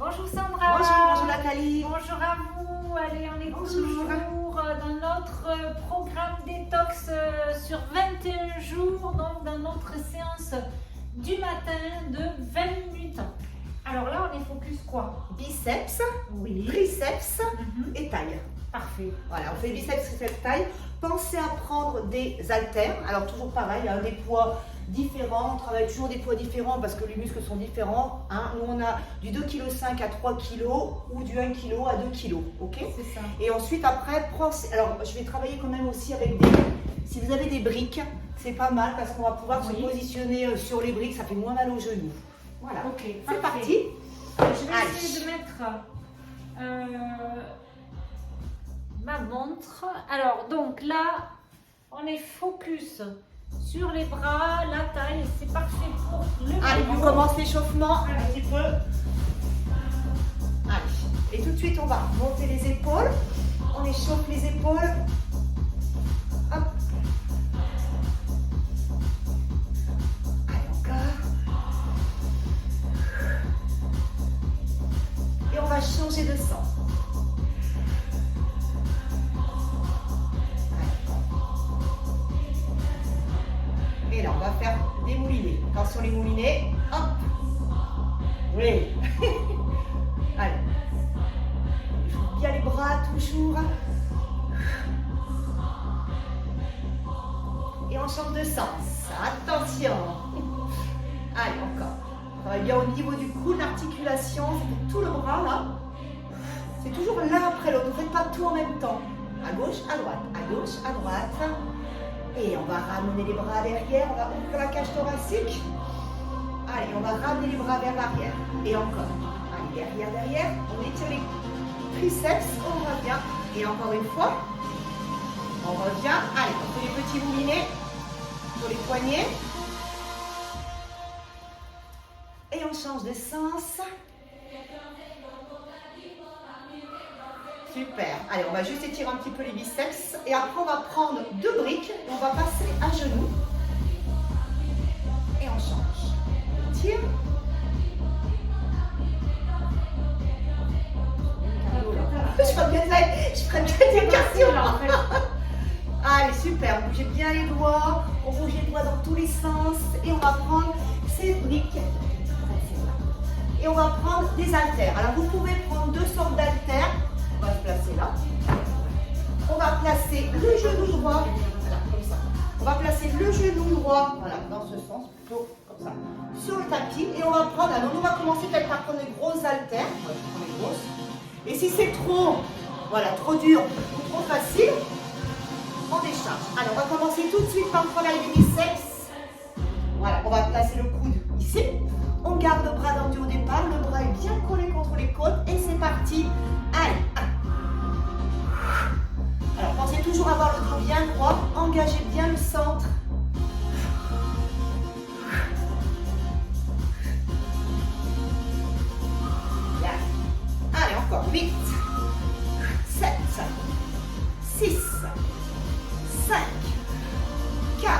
Bonjour Sandra. Bonjour Nathalie. Bonjour à vous. Allez, on est Bonjour. toujours dans notre programme détox sur 21 jours, donc dans notre séance du matin de 20 minutes. Alors là, on est focus quoi? Biceps, Oui. triceps Mhm. et taille. Parfait. Voilà, on fait biceps, triceps, taille. Pensez à prendre des haltères. Alors toujours pareil, des poids différents. On travaille toujours des poids différents parce que les muscles sont différents. Nous, on a du 2,5 kg à 3 kg ou du 1 kg à 2 kg. Ok? C'est ça. Et ensuite, après, alors je vais travailler quand même aussi avec des... Si vous avez des briques, c'est pas mal parce qu'on va pouvoir se positionner sur les briques. Ça fait moins mal aux genoux. Voilà. Ok. C'est parfait. parti. Je vais Allez. essayer de mettre ma montre. Alors, donc là, on est focus sur les bras, la taille. C'est parfait pour le Allez, on vélo. commence l'échauffement un petit peu. Allez. Et tout de suite, on va monter les épaules. On échauffe les épaules. Hop. Allez, encore. Et on va changer de sens. Et là, on va faire des moulinets. Attention les moulinets. Hop. Oui. Allez. Il faut bien les bras toujours. Et on change de sens. Attention. Allez, encore. On travaille bien au niveau du cou, de l'articulation. C'est tout le bras là. C'est toujours l'un après l'autre. Ne faites pas tout en même temps. À gauche, à droite. À gauche, à droite. Et on va ramener les bras derrière, on va ouvrir la cage thoracique. Allez, on va ramener les bras vers l'arrière. Et encore. Allez, derrière. On étire les triceps, on revient. Et encore une fois. On revient. Allez, on fait les petits moulinets sur les poignets. Et on change de sens. Super. Allez, on va juste étirer un petit peu les biceps. Et après, on va prendre deux briques. Et on va passer à genoux. Et on change. On tire. Je ferai bien des cardio. Là, en fait. Allez, super. Bougez bien les doigts. On bouge les doigts dans tous les sens. Et on va prendre ces briques. Et on va prendre des haltères. Alors, vous pouvez prendre deux sortes d'haltères. On va se placer là. On va placer le genou droit, voilà, comme ça. On va placer le genou droit, voilà, dans ce sens, plutôt comme ça, sur le tapis. Et on va prendre, alors on va commencer peut-être par prendre des grosses haltères. On va prendre les grosses. Et si c'est trop, voilà, trop dur ou trop facile, on décharge. Alors, on va commencer tout de suite par prendre les biceps. Voilà, on va placer le coude ici. On garde le bras tendu au départ, le bras est bien collé contre les côtes. Et c'est parti. Allez, alors, pensez toujours avoir le dos bien droit, engagez bien le centre. Bien. Allez, encore 8, 7, 6, 5, 4,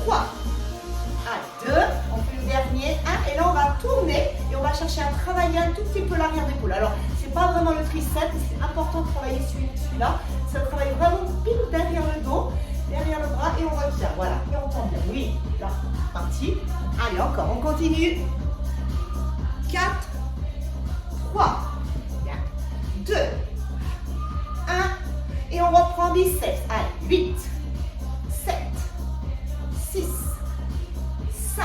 3, allez, 2, on fait le dernier, 1, et là on va tourner et on va chercher à travailler un tout petit peu l'arrière d'épaule. Alors, c'est pas vraiment le triceps, c'est important de travailler celui-là. Ça travaille vraiment pile derrière le dos, derrière le bras et on revient. Voilà, et on tend bien. Oui, là, parti. Allez, encore, on continue. 4, 3, 2, 1, et on reprend biceps. Allez, 8, 7, 6, 5,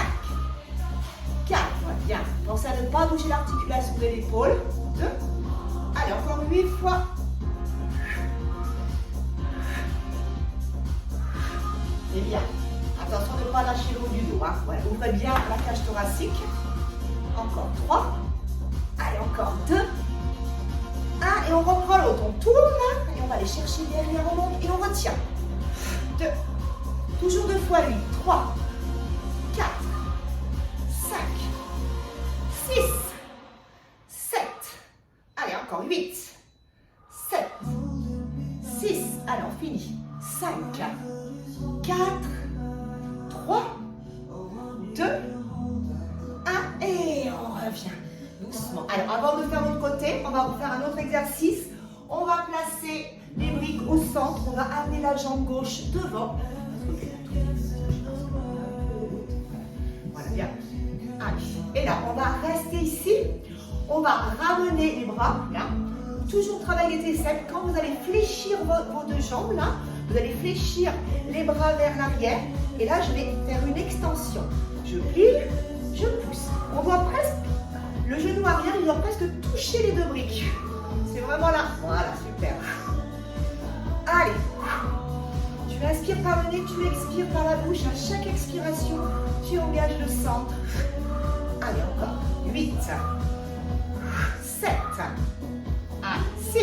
4, bien. Pensez à ne pas bouger l'articulation de l'épaule. 2, allez, encore 8 fois. Et bien. Attention de ne pas lâcher le haut du dos. Voilà. Ouvrez bien la cage thoracique. Encore 3. Allez, encore 2. 1. Et on reprend l'autre. On tourne. Et on va aller chercher derrière, on monte et on retient. 2. Toujours 2 fois 8. 3. 4. 5. 6. 7. Allez, encore 8. 7. 6. Allez, on finit. 5. 4, 3, 2, 1 et on revient doucement. avant de faire l'autre côté, on va faire un autre exercice. On va placer les briques au centre. On va amener la jambe gauche devant. Voilà, bien. Allez. Et là, on va rester ici. On va ramener les bras, là. Toujours travailler les triceps. Quand vous allez fléchir vos deux jambes, là, vous allez fléchir les bras vers l'arrière. Et là, je vais faire une extension. Je plie, je pousse. On voit presque, le genou arrière, il doit presque toucher les deux briques. C'est vraiment là. Voilà, super. Allez. Tu inspires par le nez, tu expires par la bouche. À chaque expiration, tu engages le centre. Allez, encore. 8, 7, 6,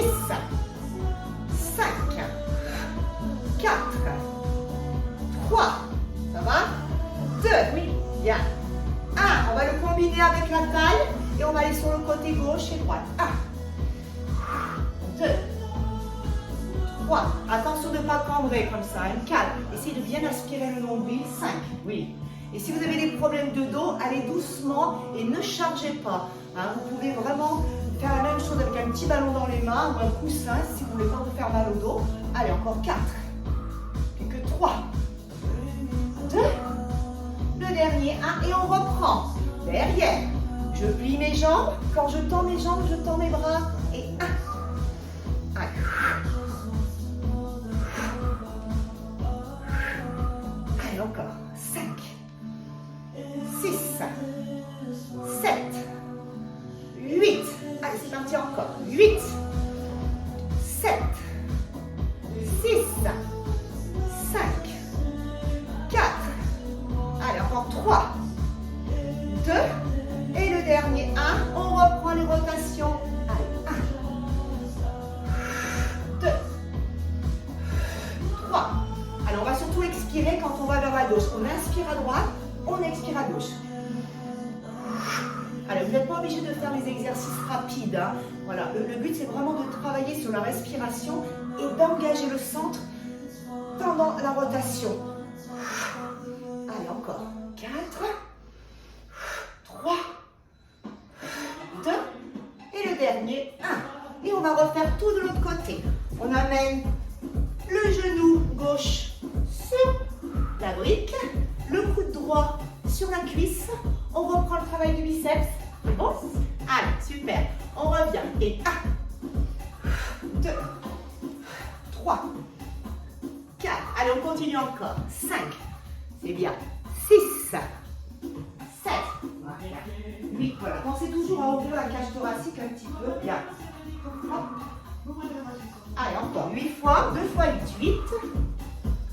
5, 4, 3, ça va? 2, oui, bien. 1, on va le combiner avec la taille et on va aller sur le côté gauche et droite. 1, 2, 3. Attention de ne pas cambrer comme ça, hein. Calme. Essayez de bien aspirer le nombril. 5, oui. Et si vous avez des problèmes de dos, allez doucement et ne chargez pas. Hein. Vous pouvez vraiment faire la même chose avec un petit ballon dans les mains ou un coussin si vous voulez pas vous faire mal au dos. Allez, encore 4. Et que 3. 2. Le dernier, 1. Et on reprend. Derrière. Je plie mes jambes. Quand je tends mes jambes, je tends mes bras. Et 1. Allez. Allez, encore. 5. 6. 7. 8. Allez, c'est parti encore. 8. 7. 6. 5. 4. Allez, encore 3. 2. Et le dernier, 1. On reprend les rotations. Allez, 1. 2. 3. Allez, on va surtout expirer quand on va vers la gauche. On inspire à droite, on expire à gauche. Alors, vous n'êtes pas obligé de faire les exercices rapides. Hein. Voilà, le but, c'est vraiment de travailler sur la respiration et d'engager le centre pendant la rotation. Allez, encore. 4, 3, 2, et le dernier, 1. Et on va refaire tout de l'autre côté. On amène le genou gauche sur la brique, le coude droit sur la cuisse. On reprend le travail du biceps. C'est bon? Allez, super. On revient. Et 1, 2, 3, 4. Allez, on continue encore. 5. C'est bien. 6, 7. Voilà. 8. Voilà. Pensez toujours à ouvrir la cage thoracique un petit peu. Bien. Hop. Allez, encore. 8 fois. 2 fois 8.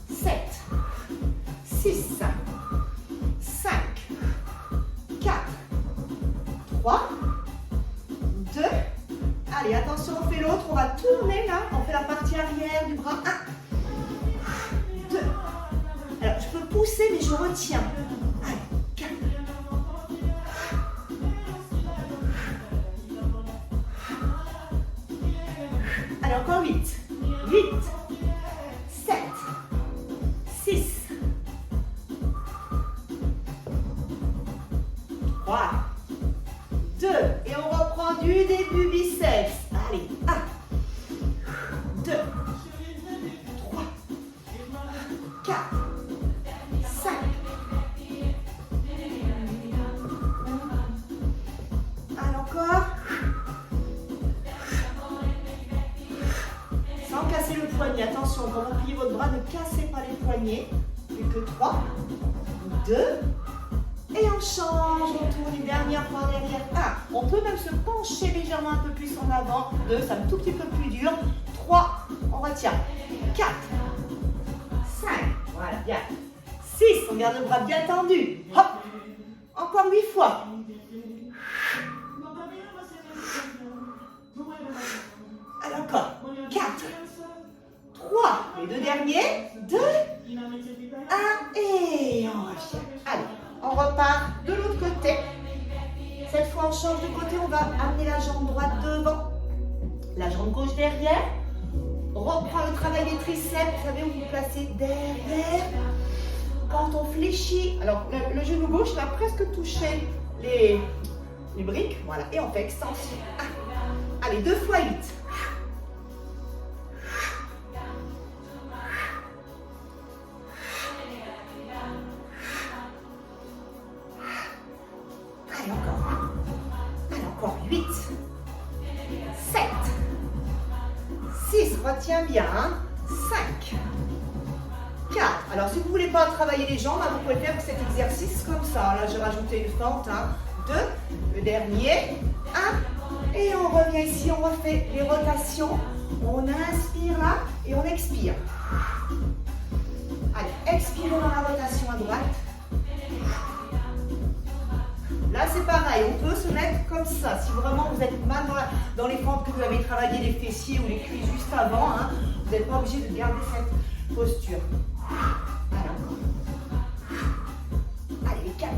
8. 7. 6. 5. 4. 3. 2. Allez, attention, on fait l'autre. On va tourner là. On fait la partie arrière du bras. 1. 2. Alors, je peux pousser, mais je retiens. Allez, 4. Allez, encore 8. 8. 7. 6. 3. 2. Et on reprend du début biceps. Allez, 1. 2. 3. 4. 5. Allez, encore. Sans casser le poignet. Attention, quand vous pliez votre bras, ne cassez pas les poignets. Plus que 3. 2. Et on change, on tourne une dernière fois derrière. 1. On peut même se pencher légèrement un peu plus en avant. 2, c'est un tout petit peu plus dur. 3, on retient. 4, 5, voilà, bien. 6, on garde le bras bien tendu. Hop, encore 8 fois. Allez, encore. 4, 3, les deux derniers. 2, 1, et on revient. Allez. On repart de l'autre côté. Cette fois, on change de côté. On va amener la jambe droite devant, la jambe gauche derrière. On reprend le travail des triceps. Vous savez où vous placez derrière. Quand on fléchit, alors le genou gauche va presque toucher les les briques, voilà, et on fait extension. Allez, 2 fois 8. Allez, encore. Allez, encore 8. 7. 6, retiens bien. 5. 4. Alors, si vous ne voulez pas travailler les jambes, vous pouvez faire cet exercice comme ça. Là, j'ai rajouté une fente. 2. Le dernier. 1. Et on revient ici, on refait les rotations. On inspire là et on expire. Allez, expirez dans la rotation à droite. Là, c'est pareil, on peut se mettre comme ça. Si vraiment vous êtes mal dans les fentes que vous avez travaillé les fessiers ou les cuisses juste avant, vous n'êtes pas obligé de garder cette posture. Allez, encore. Allez, les 4.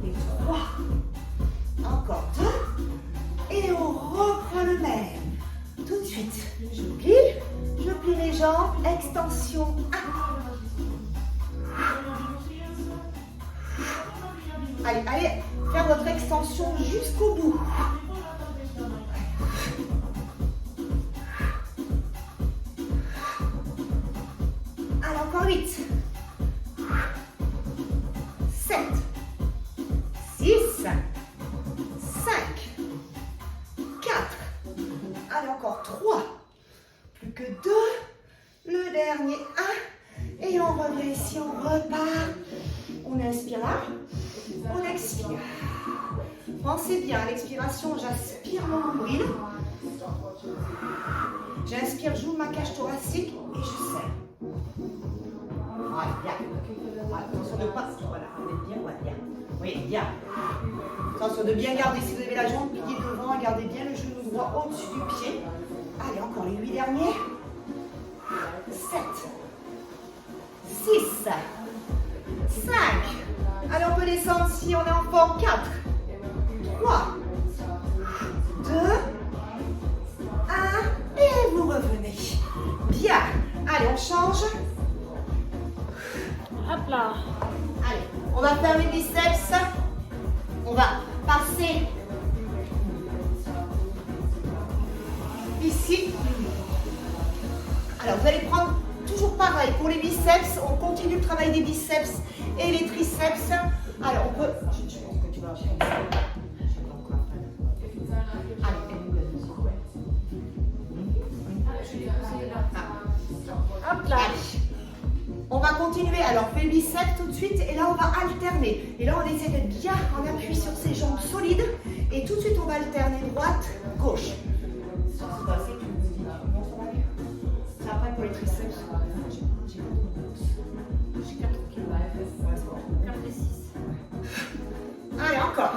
Les 3. Encore 2. Et on reprend le même. Tout de suite, je plie les jambes, extension. 1. Allez, faire votre extension jusqu'au bout. Allez, encore 8. 7. 6. 5. 4. Allez, encore 3. Plus que 2. Le dernier 1. Et on revient ici, on repart. On inspire là. On expire. Pensez bien, à l'expiration, j'aspire mon nombril. J'inspire, j'ouvre ma cage thoracique et je serre. Voilà, bien. Voilà, attention de pas. Voilà, on est bien, voilà, bien. Oui, bien. Attention de bien garder, si vous avez la jambe pliée devant, gardez bien le genou droit au-dessus du pied. Allez, encore les 8 derniers. 7. 6. 5. Allez, on peut descendre si on est en forme. 4. 3. 2. 1. Et vous revenez. Bien. Allez, on change. Hop là. Allez, on va faire les biceps. On va passer ici. Alors, vous allez prendre toujours pareil. Pour les biceps, on continue le travail des biceps et les triceps. Alors, on peut... Je pense que tu vas enchaîner. Hop là. Allez. On va continuer. Alors, on fait le biceps tout de suite. Et là, on va alterner. Et là, on essaie d'être bien en appui sur ses jambes solides. Et tout de suite, on va alterner droite, gauche. C'est après pour les triceps. J'ai 4 kilos. 4 et 6. Allez, encore.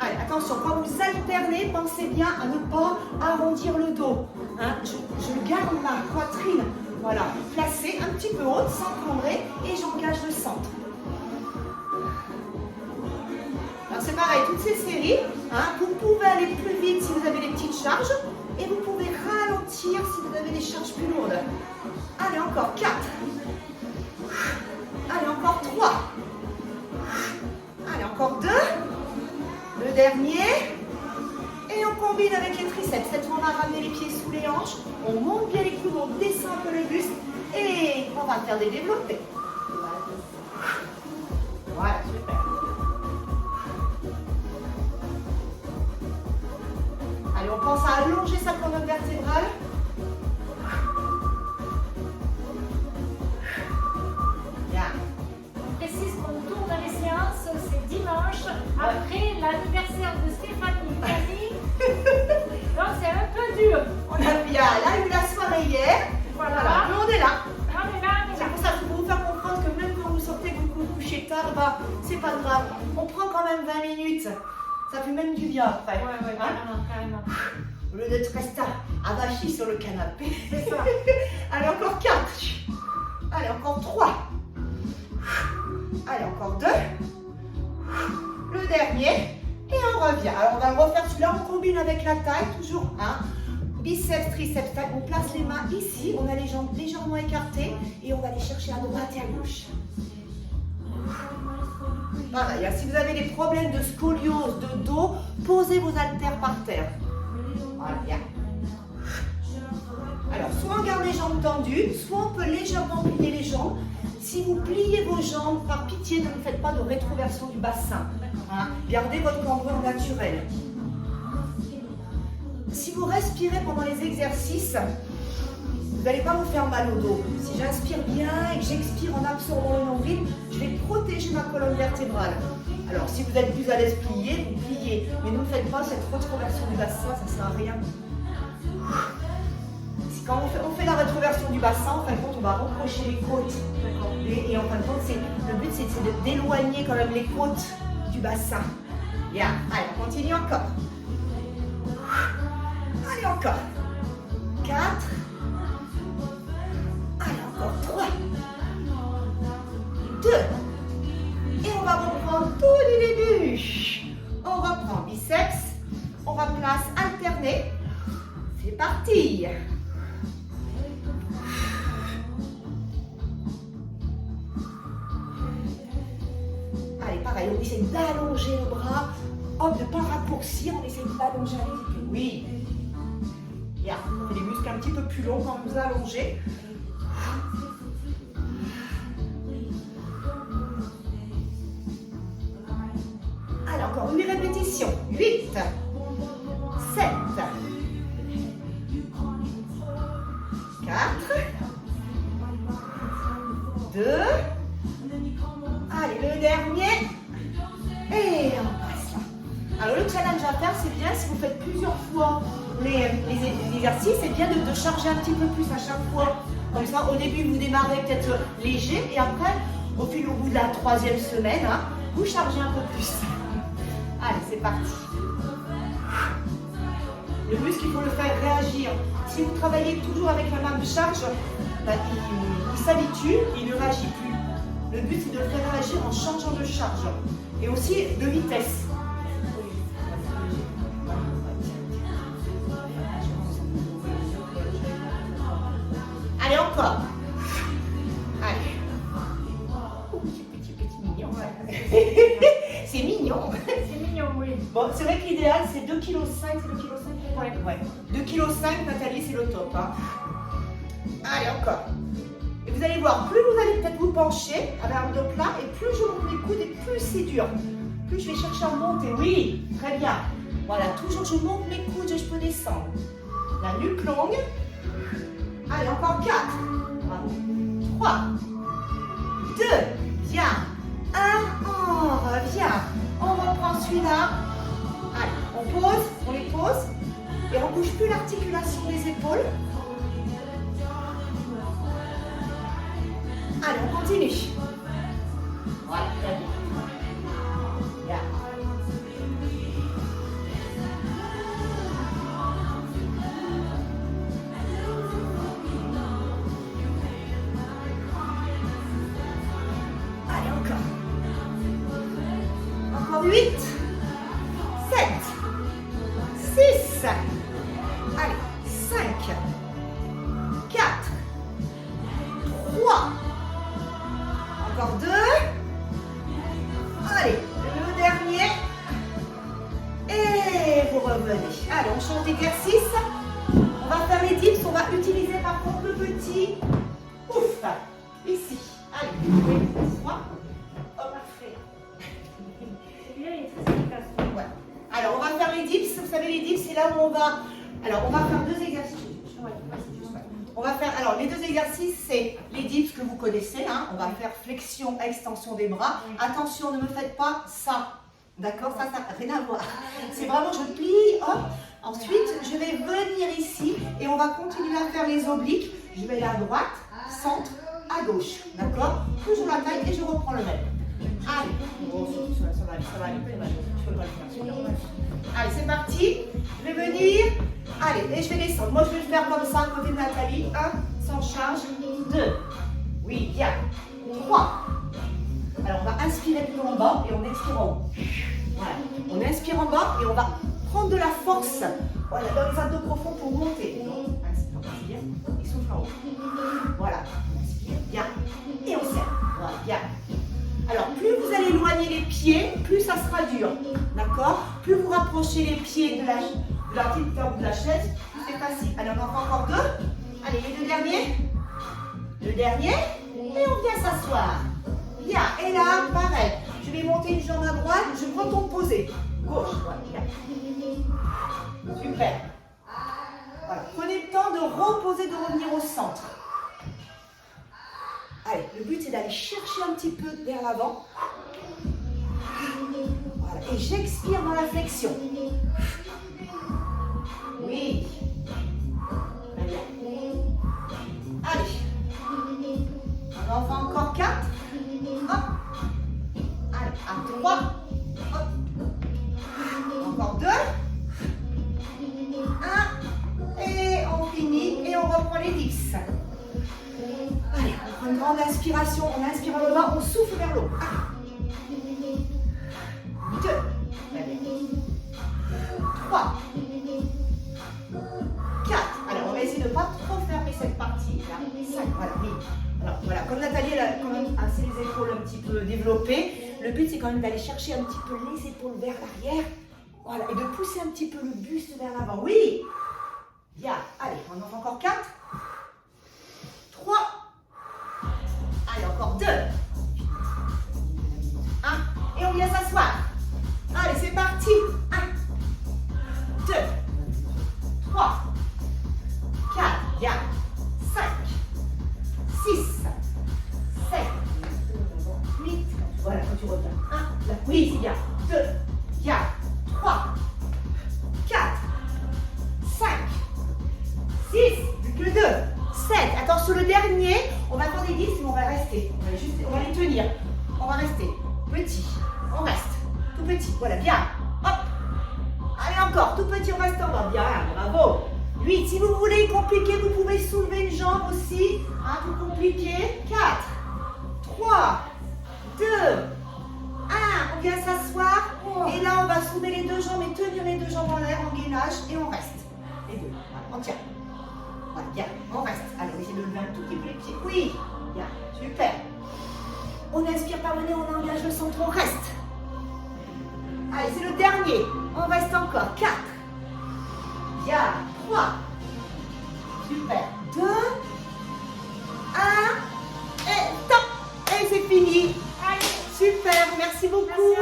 Allez, attention, quand vous alternez, pensez bien à ne pas arrondir le dos. Je garde ma poitrine, voilà, placée un petit peu haute, sans cambrer, et j'engage le centre. Alors c'est pareil, toutes ces séries, vous pouvez aller plus vite si vous avez des petites charges, et vous pouvez ralentir si vous avez des charges plus lourdes. Allez, encore 4. Allez, encore 3. Allez, encore 2. Le dernier. Et on combine avec les triceps. Cette fois, on va ramener les pieds sous les hanches. On monte bien les coudes, on descend un peu le buste. Et on va faire des développés. Voilà, super. Allez, on pense à allonger sa colonne vertébrale. Bien. On précise qu'on tourne les séances, c'est dimanche, après l'anniversaire de Stéphanie Camille. Donc c'est un peu dur. On a bien là eu la soirée hier. Voilà. Mais on est là. On est là, on est C'est là. pour ça qu'il faut vous faire comprendre que même quand vous sortez, que vous vous couchez tard, bah, c'est pas grave. On prend quand même 20 minutes. Ça fait même du bien après. Ouais, carrément, carrément. Au lieu d'être resté avachi sur le canapé. C'est ça. Allez, encore 4. Allez, encore 3. Allez, encore 2. Le dernier. Et on revient. Alors, on va le refaire celui-là. On combine avec la taille. Toujours biceps, triceps, taille. On place les mains ici. On a les jambes légèrement écartées. Et on va les chercher à droite et à gauche. Pareil, hein, si vous avez des problèmes de scoliose, de dos, posez vos haltères par terre. Voilà, bien. Alors, soit on garde les jambes tendues, soit on peut légèrement plier les jambes. Si vous pliez vos jambes, par pitié, ne faites pas de rétroversion du bassin. Hein. Gardez votre cambrure naturelle. Si vous respirez pendant les exercices, vous n'allez pas vous faire mal au dos. Si j'inspire bien et que j'expire en absorbant le nombril, je vais protéger ma colonne vertébrale. Alors, si vous êtes plus à l'aise plier, vous pliez. Mais ne faites pas cette rétroversion du bassin, ça ne sert à rien. Quand on fait la rétroversion du bassin, en fin de compte, on va reprocher les côtes. Et en fin de compte, le but, c'est d'éloigner quand même les côtes du bassin. Bien. Allez, on continue encore. Allez, encore. 4. Allez, encore 3. 2. Et on va reprendre tout du début. On reprend biceps. On va place alternée. C'est parti. Allez, pareil, on essaie d'allonger le bras. Hop, de ne pas raccourcir, on essaie d'allonger un petit peu. Oui. Bien. On fait les muscles un petit peu plus longs quand vous allongez. Allez, encore une répétition. 8, 7, 4, 2, allez, le dernier, et on passe là. Alors le challenge à faire, c'est bien, si vous faites plusieurs fois les exercices, c'est bien de charger un petit peu plus à chaque fois. Comme ça, au début, vous démarrez peut-être léger, et après, au bout de la 3e semaine, hein, vous chargez un peu plus. Allez, c'est parti. Le muscle, il faut le faire réagir. Si vous travaillez toujours avec la même charge, bah, il s'habitue, il ne réagit plus. Le but, c'est de le faire réagir en changeant de charge et aussi de vitesse. Allez, encore. Allez. Petit mignon. C'est mignon. C'est mignon, oui. Bon, c'est vrai que l'idéal, c'est 2,5 kg. C'est 2,5 kg. Ouais. 2,5 kg, Nathalie, c'est le top. Hein. Allez, encore. Et vous allez voir, plus vous allez peut-être vous pencher avec un dos plat, et plus je monte les coudes, et plus c'est dur. Plus je vais chercher à monter. Oui, très bien. Voilà, toujours je monte mes coudes et je peux descendre. La nuque longue. Allez, encore 4. Bravo. 3. 2. Bien. 1. On revient. On reprend celui-là. Allez, on pose, on les pose. Et on ne bouge plus l'articulation des épaules. Allez, on continue. Voilà, très bien. Bien. Allez, encore. Encore 8, 7, 6, allez, 5, 4, 3, encore 2, allez, le dernier, et vous revenez. Allez, on change d'exercice, on va faire les dips, on va utiliser par contre le petit ouf, ici, allez, hop, parfait. Celui-là, il est très efficace. Ouais. Alors, on va faire les dips. Vous savez, les dips, c'est là où on va... Alors, on va faire 2 exercices. On va faire... Alors, les 2 exercices, c'est les dips que vous connaissez. Hein. On va faire flexion, extension des bras. Attention, ne me faites pas ça. D'accord? Ça n'a rien à voir. C'est vraiment, je plie, hop. Ensuite, je vais venir ici et on va continuer à faire les obliques. Je vais aller à droite, centre, à gauche. D'accord? Toujours la taille et je reprends le même. Allez, ça va aller, ça va aller. Je peux pas le faire. Allez, c'est parti. Je vais venir. Allez, et je vais descendre. Moi, je vais le faire comme ça, à côté de Nathalie. 1, sans charge. 2. Oui, bien. 3. Alors, on va inspirer plutôt en bas et on expire en haut. Voilà. On inspire en bas et on va prendre de la force. Voilà, dans les abdos profonds pour monter. Inspire et souffle en haut. Voilà. Inspire, bien. Et on serre. Voilà, bien. Alors, plus vous allez loin éloignez les pieds, plus ça sera dur. D'accord? Plus vous rapprochez les pieds de la petite table de la chaise, plus c'est facile. Allez, on en fait encore deux. Allez, les deux derniers. Le dernier. Et on vient s'asseoir. Bien. Et là, pareil. Je vais monter une jambe à droite, je retombe posée. Gauche, voilà, bien. Super. Voilà. Prenez le temps de reposer, de revenir au centre. Allez, le but c'est d'aller chercher un petit peu vers l'avant. Voilà. Et j'expire dans la flexion. Oui. Très bien. Allez. On en fait encore 4. Hop. Allez, à 3. Hop. Encore 2. 1. Et on finit et on reprend les dips. Allez, on prend une grande inspiration. On inspire vers le bas, on souffle vers l'eau. 2. 3. 4. Alors, on va essayer de ne pas trop fermer cette partie. Là. 5. Voilà, oui. Alors, voilà, comme Nathalie, elle a quand même assez les épaules un petit peu développées, le but, c'est quand même d'aller chercher un petit peu les épaules vers l'arrière. Voilà, et de pousser un petit peu le buste vers l'avant. Oui. Bien. Allez, on en fait encore 4. 3. Allez, encore 2. 1. Et on vient s'asseoir. Allez, c'est parti. 1. 2. 3. 4. Bien. 5. 6. 7. 8. Voilà, quand tu reviens. 1. Là. Oui, c'est bien. 2. Bien. 3. 4. 5. 6. Plus que 2. 7. Attends, sur le dernier, on va faire des 10, mais on va rester. On va les tenir. On va rester. Petit. On reste. Tout petit. Voilà, bien. Hop. Allez, encore. Tout petit, on reste en bas. Bien, bravo. 8. Si vous voulez compliquer, vous pouvez soulever une jambe aussi. Tout compliqué. 4. 3. 2. 1. On vient s'asseoir. Et là, on va soulever les deux jambes et tenir les deux jambes en l'air en gainage. Et on reste. Les deux. Voilà, on tient. Voilà, bien, on reste. Allez, on essaie de lever un tout petit peu les pieds. Oui, bien, super. On inspire par le nez, on engage le centre, on reste. Allez, c'est le dernier. On reste encore. 4. Bien, 3. Super. 2. 1. Et top. Et c'est fini. Allez, super, merci beaucoup.